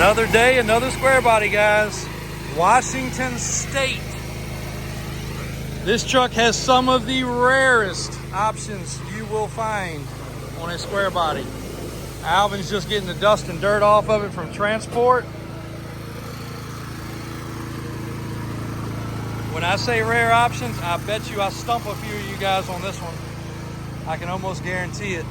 Another day, another square body, guys. Washington State. This truck has some of the rarest options you will find on a square body. Alvin's just getting the dust and dirt off of it from transport. When I say rare options, I bet you I stump a few of you guys on this one. I can almost guarantee it.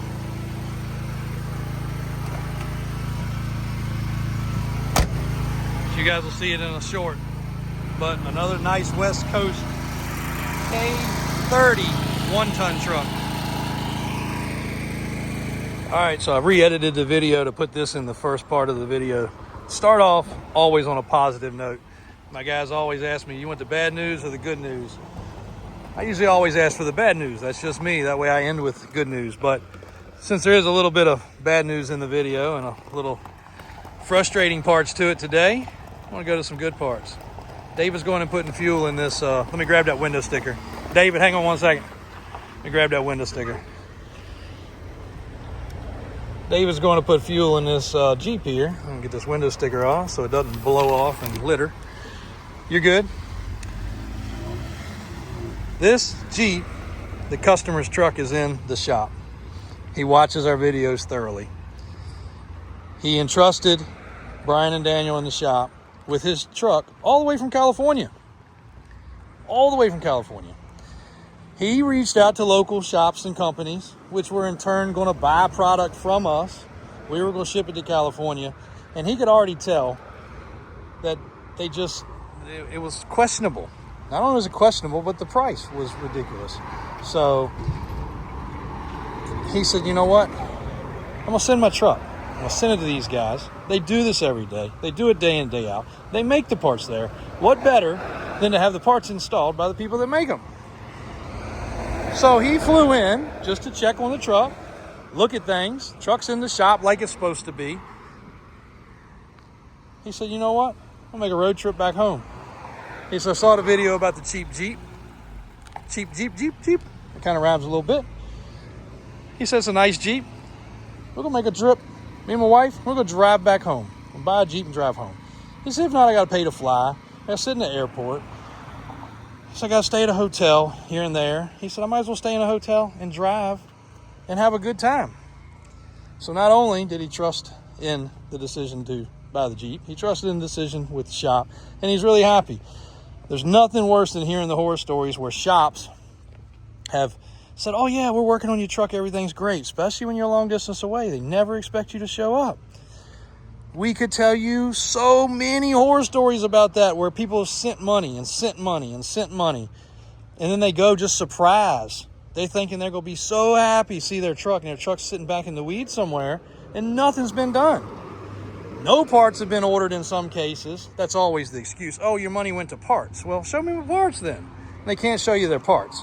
You guys will see it in a short. But another nice West Coast K30 one-ton truck. All right, so I re-edited the video to put this in the first part of the video. Start off always on a positive note. My guys always ask me, you want the bad news or the good news? I usually always ask for the bad news. That's just me. That way I end with good news. But since there is a little bit of bad news in the video and a little frustrating parts to it today, I want to go to some good parts. David's going and putting fuel in this. Let me grab that window sticker. David, hang on one second. Let me grab that window sticker. David's going to put fuel in this Jeep here. I'm going to get this window sticker off so it doesn't blow off and glitter. You're good. This Jeep, the customer's truck, is in the shop. He watches our videos thoroughly. He entrusted Brian and Daniel in the shop with his truck all the way from California. All the way from California. He reached out to local shops and companies, which were in turn going to buy product from us. We were going to ship it to California. And he could already tell that it was questionable. Not only was it questionable, but the price was ridiculous. So he said, you know what? I'm going to send my truck. I'm going to send it to these guys. They do this every day. They do it day in, day out. They make the parts there. What better than to have the parts installed by the people that make them? So he flew in just to check on the truck, look at things. Truck's in the shop like it's supposed to be. He said, you know what? I'll make a road trip back home. He said, I saw the video about the cheap Jeep. Cheap Jeep. It kind of rhymes a little bit. He said, it's a nice Jeep. We're going to make a trip. Me and my wife, we're going to drive back home. We'll buy a Jeep and drive home. He said, if not, I got to pay to fly. I got to sit in the airport. So I got to stay at a hotel here and there. He said, I might as well stay in a hotel and drive and have a good time. So not only did he trust in the decision to buy the Jeep, he trusted in the decision with the shop, and he's really happy. There's nothing worse than hearing the horror stories where shops have said, oh yeah, we're working on your truck, everything's great, especially when you're a long distance away. They never expect you to show up. We could tell you so many horror stories about that where people have sent money, and then they go just surprise. They're thinking they're going to be so happy to see their truck, and their truck's sitting back in the weeds somewhere, and nothing's been done. No parts have been ordered in some cases. That's always the excuse. Oh, your money went to parts. Well, show me the parts then. They can't show you their parts.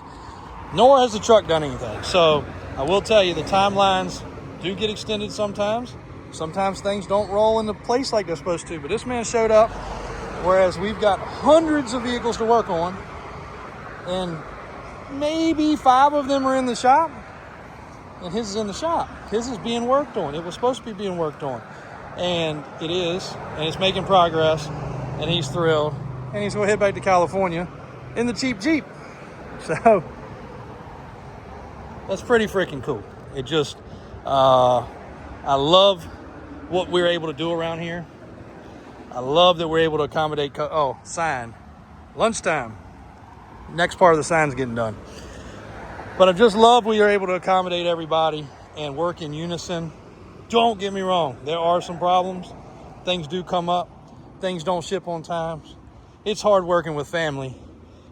Nor has the truck done anything. So I will tell you, the timelines do get extended sometimes. Sometimes things don't roll into place like they're supposed to. But this man showed up, whereas we've got hundreds of vehicles to work on, and maybe 5 of them are in the shop, and his is in the shop. His is being worked on. It was supposed to be being worked on. And it is, and it's making progress, and he's thrilled. And he's going to head back to California in the cheap Jeep. So that's pretty freaking cool. It just, I love what we're able to do around here. I love that we're able to accommodate, sign. Lunchtime. Next part of the sign's getting done. But I just love we are able to accommodate everybody and work in unison. Don't get me wrong. There are some problems. Things do come up. Things don't ship on time. It's hard working with family,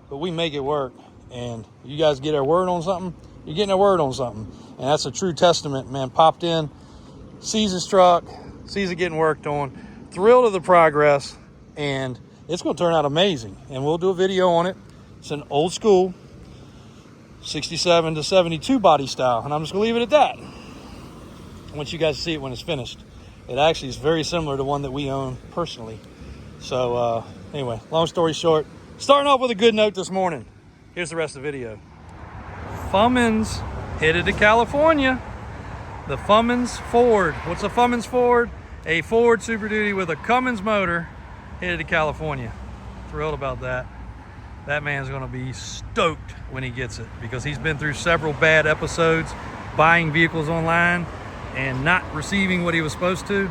but we make it work. And you guys get our word on something, you're getting our word on something. And that's a true testament. Man popped in, sees his truck, sees it getting worked on, thrilled of the progress, and it's going to turn out amazing. And we'll do a video on it. It's an old school 67 to 72 body style, and I'm just going to leave it at that. I want you guys to see it when it's finished. It actually is very similar to one that we own personally. So anyway, long story short, starting off with a good note this morning. Here's the rest of the video. Fummins headed to California. The Fummins Ford. What's a Fummins Ford? A Ford Super Duty with a Cummins motor headed to California. Thrilled about that. That man's gonna be stoked when he gets it because he's been through several bad episodes buying vehicles online and not receiving what he was supposed to.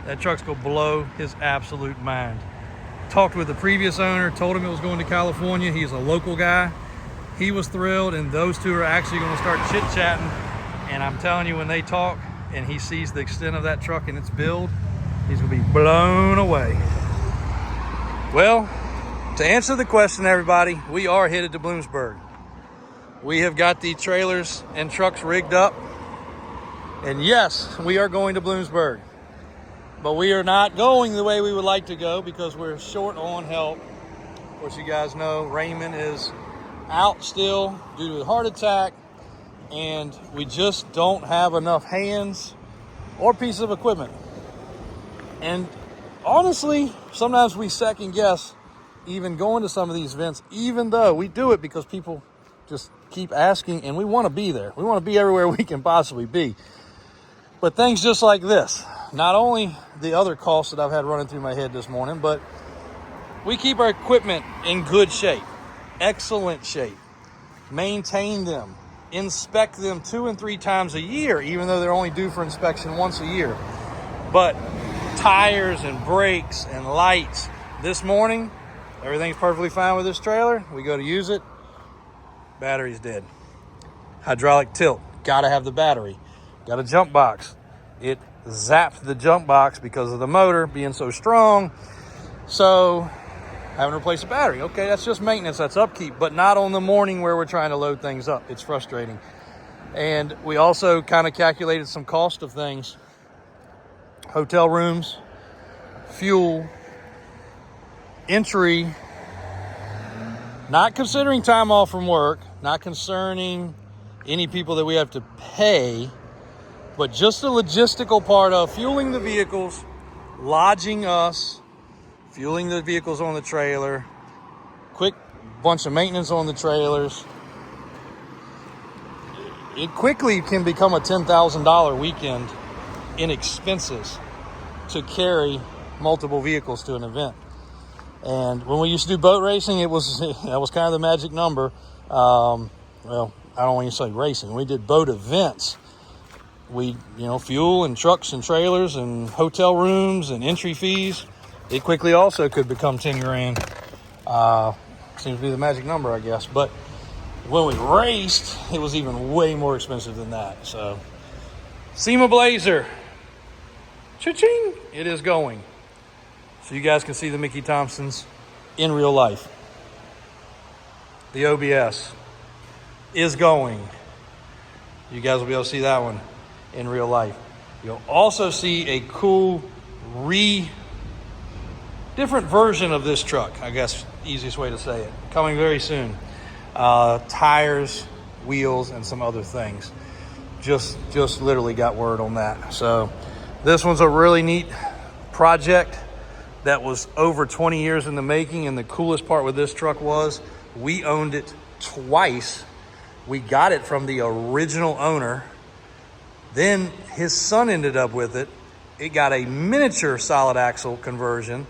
That truck's gonna blow his absolute mind. Talked with the previous owner, told him it was going to California. He's a local guy. He was thrilled, and those two are actually gonna start chit-chatting. And I'm telling you, when they talk and he sees the extent of that truck and its build, he's gonna be blown away. Well, to answer the question, everybody, we are headed to Bloomsburg. We have got the trailers and trucks rigged up. And yes, we are going to Bloomsburg. But we are not going the way we would like to go because we're short on help. Of course, you guys know Raymond is out still due to a heart attack. And we just don't have enough hands or pieces of equipment. And honestly, sometimes we second guess even going to some of these events, even though we do it because people just keep asking and we want to be there. We want to be everywhere we can possibly be. But things just like this, not only the other costs that I've had running through my head this morning, but we keep our equipment in good shape, excellent shape, maintain them, inspect them 2 and 3 times a year, even though they're only due for inspection once a year. But tires and brakes and lights, this morning, everything's perfectly fine with this trailer. We go to use it, battery's dead. Hydraulic tilt, gotta have the battery. Got a jump box. It zapped the jump box because of the motor being so strong. So, having to replace the battery. Okay, that's just maintenance, that's upkeep, but not on the morning where we're trying to load things up. It's frustrating. And we also kind of calculated some cost of things. Hotel rooms, fuel, entry, not considering time off from work, not concerning any people that we have to pay, but just the logistical part of fueling the vehicles, lodging us, fueling the vehicles on the trailer, quick bunch of maintenance on the trailers. It quickly can become a $10,000 weekend in expenses to carry multiple vehicles to an event. And when we used to do boat racing, that was kind of the magic number. Well, I don't want to say racing. We did boat events. We, fuel and trucks and trailers and hotel rooms and entry fees. It quickly also could become 10 grand. Seems to be the magic number, I guess. But when we raced, it was even way more expensive than that. So, SEMA Blazer. Cha-ching! It is going. So you guys can see the Mickey Thompsons in real life. The OBS is going. You guys will be able to see that one in real life. You'll also see a cool different version of this truck, I guess, easiest way to say it, coming very soon. Tires, wheels, and some other things. Just literally got word on that. So this one's a really neat project that was over 20 years in the making, and the coolest part with this truck was we owned it twice. We got it from the original owner. Then his son ended up with it. It got a miniature solid axle conversion,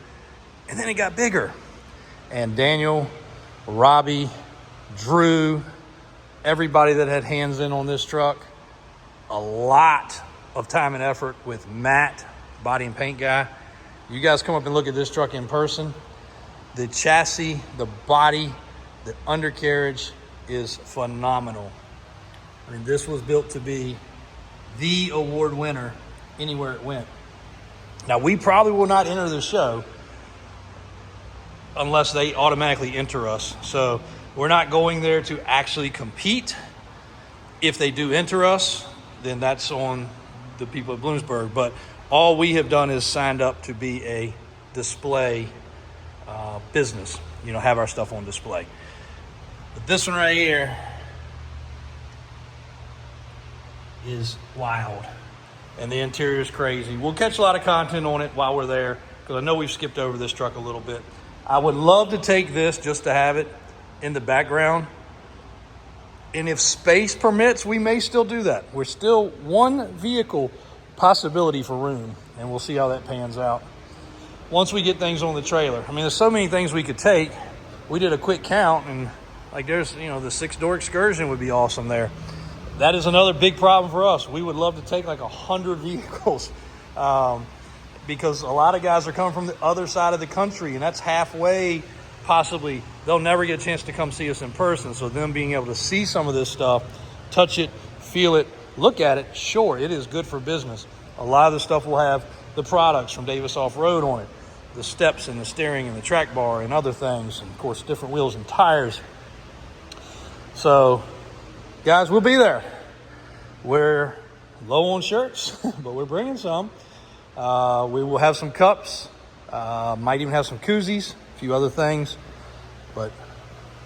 and then it got bigger. And Daniel, Robbie, Drew, everybody that had hands in on this truck, a lot of time and effort with Matt, body and paint guy. You guys come up and look at this truck in person. The chassis, the body, the undercarriage is phenomenal. I mean, this was built to be the award winner anywhere it went. Now, we probably will not enter the show unless they automatically enter us. So we're not going there to actually compete. If they do enter us, then that's on the people at Bloomsburg. But all we have done is signed up to be a display business, have our stuff on display. But this one right here is wild. And the interior is crazy. We'll catch a lot of content on it while we're there, because I know we've skipped over this truck a little bit. I would love to take this just to have it in the background. And if space permits, we may still do that. We're still one vehicle possibility for room. and we'll see how that pans out once we get things on the trailer. I mean, there's so many things we could take. We did a quick count, and like there's, you know, the 6-door excursion would be awesome there. That is another big problem for us. We would love to take like 100 vehicles because a lot of guys are coming from the other side of the country, and that's halfway, possibly. They'll never get a chance to come see us in person. So them being able to see some of this stuff, touch it, feel it, look at it, sure, it is good for business. A lot of the stuff will have the products from Davis Off-Road on it, the steps and the steering and the track bar and other things, and of course different wheels and tires. So guys, we'll be there. We're low on shirts, but we're bringing some. We will have some cups, might even have some koozies, a few other things. But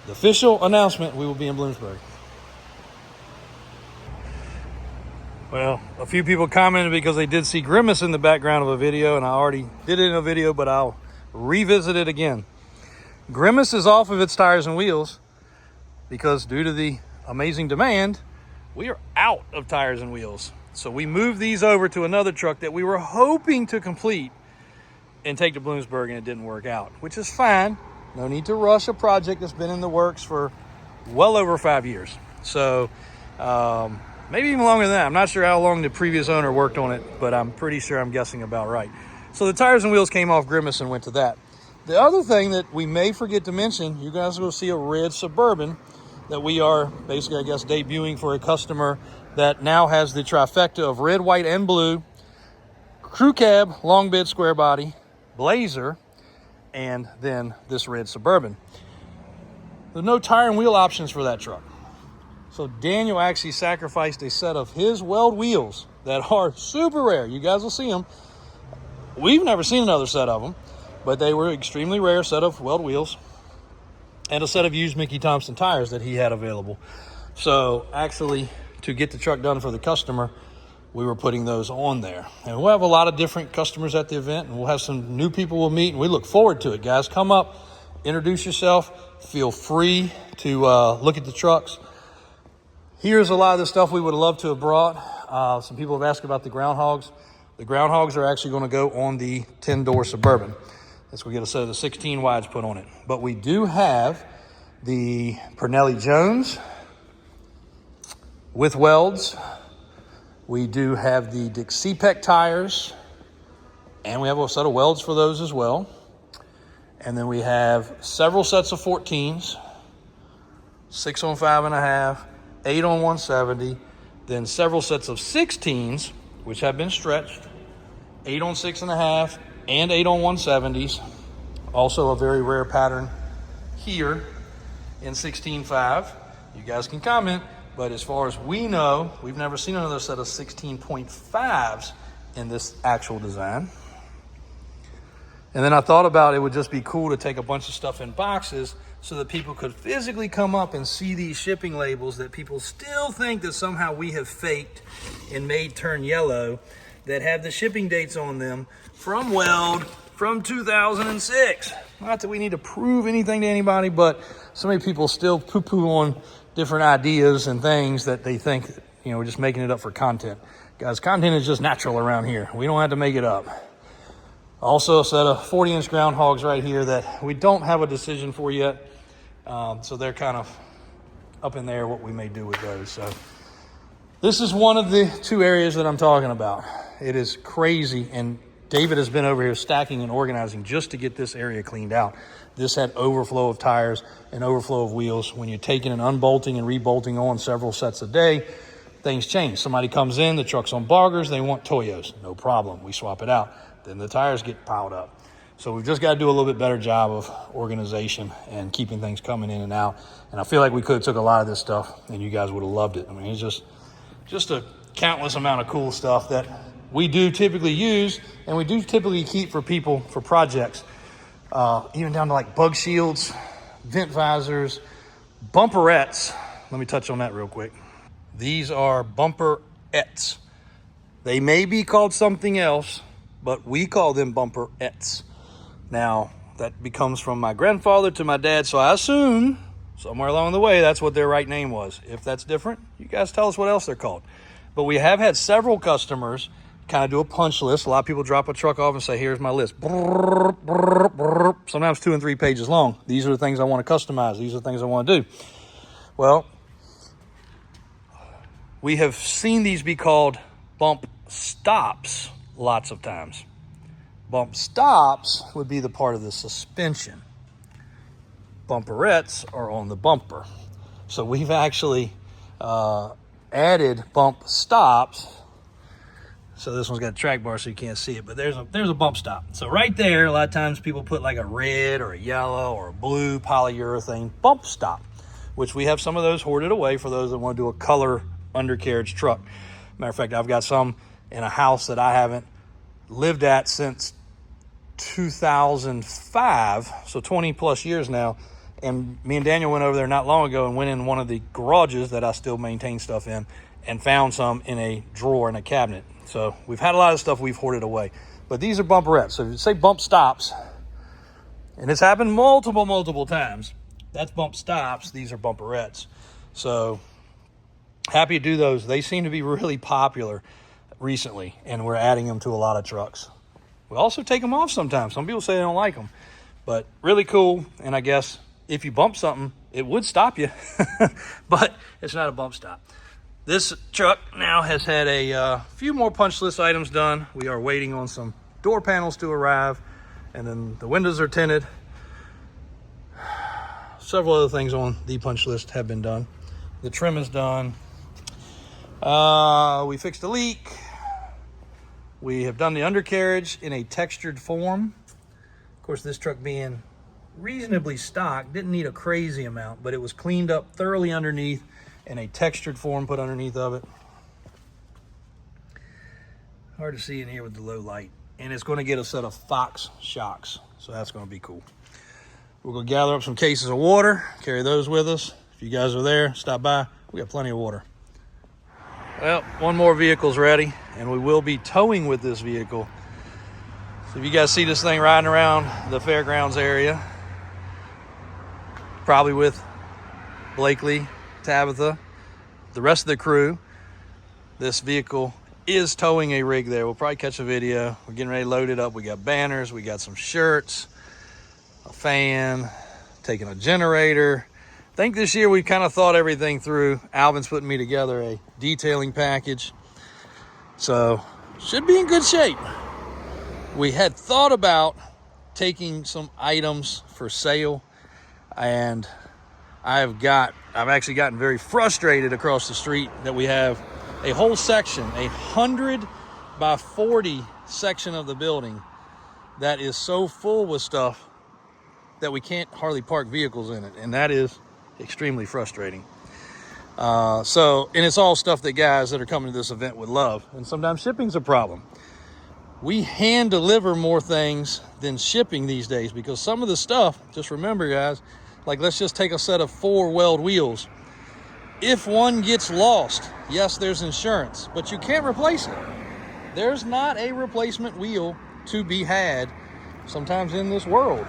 the official announcement, we will be in Bloomsburg. Well, a few people commented because they did see Grimace in the background of a video, and I already did it in a video, but I'll revisit it again. Grimace is off of its tires and wheels because due to the amazing demand, we are out of tires and wheels. So we moved these over to another truck that we were hoping to complete and take to Bloomsburg, and it didn't work out, which is fine. No need to rush a project that's been in the works for well over 5 years. So maybe even longer than that. I'm not sure how long the previous owner worked on it, but I'm pretty sure I'm guessing about right. So the tires and wheels came off Grimace and went to that. The other thing that we may forget to mention, you guys will see a red Suburban that we are basically, I guess, debuting for a customer that now has the trifecta of red, white, and blue, crew cab, long bed, square body, Blazer, and then this red Suburban. There's no tire and wheel options for that truck. So Daniel actually sacrificed a set of his weld wheels that are super rare. You guys will see them. We've never seen another set of them, but they were extremely rare set of weld wheels and a set of used Mickey Thompson tires that he had available. So actually, to get the truck done for the customer, we were putting those on there. And we'll have a lot of different customers at the event, and we'll have some new people we'll meet, and we look forward to it. Guys, come up, introduce yourself, feel free to look at the trucks. Here's a lot of the stuff we would love to have brought. Some people have asked about the groundhogs. The groundhogs are actually going to go on the 10-door Suburban. Let's go get a set of the 16 wides put on it. But we do have the Pernelli Jones with welds. We do have the Dixie Peck tires, and we have a set of welds for those as well. And then we have several sets of 14s, 6 on 5.5, 8 on 170, then several sets of 16s, which have been stretched, 8 on 6.5, and 8 on 170s. Also a very rare pattern here in 16.5. You guys can comment, but as far as we know, we've never seen another set of 16.5s in this actual design. And then I thought about it would just be cool to take a bunch of stuff in boxes so that people could physically come up and see these shipping labels that people still think that somehow we have faked and made turn yellow, that have the shipping dates on them from Weld from 2006. Not that we need to prove anything to anybody, but so many people still poo-poo on different ideas and things that they think, you know, we're just making it up for content. Guys, content is just natural around here. We don't have to make it up. Also a set of 40-inch groundhogs right here that we don't have a decision for yet. So they're kind of up in there what we may do with those. So this is one of the 2 areas that I'm talking about. It is crazy, and David has been over here stacking and organizing just to get this area cleaned out. This had overflow of tires and overflow of wheels. When you're taking and unbolting and rebolting on several sets a day, things change. Somebody comes in, the truck's on boggers, they want Toyos. No problem, we swap it out. Then the tires get piled up. So we've just got to do a little bit better job of organization and keeping things coming in and out. And I feel like we could have took a lot of this stuff and you guys would have loved it. I mean, it's just a countless amount of cool stuff that we do typically use and we do typically keep for people for projects. Even down to like bug shields, vent visors, bumperettes. Let me touch on that real quick. These are bumperettes. They may be called something else, but we call them bumperettes. Now, that becomes from my grandfather to my dad, so I assume somewhere along the way that's what their right name was. If that's different, you guys tell us what else they're called. But we have had several customers kind of do a punch list. A lot of people drop a truck off and say, here's my list. Sometimes 2 and 3 pages long. These are the things I want to customize. These are the things I want to do. Well, we have seen these be called bump stops lots of times. Bump stops would be the part of the suspension. Bumperettes are on the bumper. So we've actually added bump stops. So this one's got a track bar so you can't see it, but there's a bump stop. So right there, a lot of times people put like a red or a yellow or a blue polyurethane bump stop, which we have some of those hoarded away for those that want to do a color undercarriage truck. Matter of fact, I've got some in a house that I haven't lived at since 2005, so 20 plus years now. And me and Daniel went over there not long ago and went in one of the garages that I still maintain stuff in and found some in a drawer in a cabinet. So we've had a lot of stuff we've hoarded away. But these are bumperettes. So if you say bump stops, and it's happened multiple times, that's bump stops. These are bumperettes. So happy to do those. They seem to be really popular recently, and we're adding them to a lot of trucks. We also take them off sometimes. Some people say they don't like them, but really cool. And I guess if you bump something, it would stop you, but it's not a bump stop. This truck now has had a few more punch list items done. We are waiting on some door panels to arrive, and then the windows are tinted. Several other things on the punch list have been done. The trim is done. We fixed a leak. We have done the undercarriage in a textured form. Of course, this truck being reasonably stock didn't need a crazy amount, but it was cleaned up thoroughly underneath and a textured form put underneath of it. Hard to see in here with the low light. And it's going to get a set of Fox shocks, so that's going to be cool. We're going to gather up some cases of water, carry those with us. If you guys are there, stop by. We got plenty of water. Well, one more vehicle's ready, and we will be towing with this vehicle. So if you guys see this thing riding around the fairgrounds area, probably with Blakely, Tabitha, the rest of the crew, this vehicle is towing a rig there. We'll probably catch a video. We're getting ready to load it up. We got banners, we got some shirts, a fan, taking a generator. I think this year we kind of thought everything through. Alvin's putting me together a detailing package. So should be in good shape. We had thought about taking some items for sale, and I've actually gotten very frustrated across the street that we have a whole section, 100 by 40 section of the building that is so full with stuff that we can't hardly park vehicles in it, and that is extremely frustrating. And it's all stuff that guys that are coming to this event would love, and sometimes shipping's a problem. We hand deliver more things than shipping these days because some of the stuff, just remember guys, like let's just take a set of 4 weld wheels. If one gets lost, yes, there's insurance, but you can't replace it. There's not a replacement wheel to be had sometimes in this world.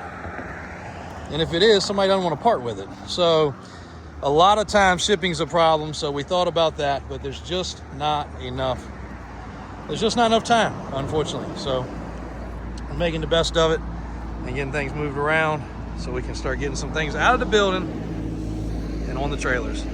And if it is, somebody doesn't want to part with it. So a lot of times shipping's a problem, so we thought about that, but there's just not enough. There's just not enough time, unfortunately. So we're making the best of it and getting things moved around so we can start getting some things out of the building and on the trailers.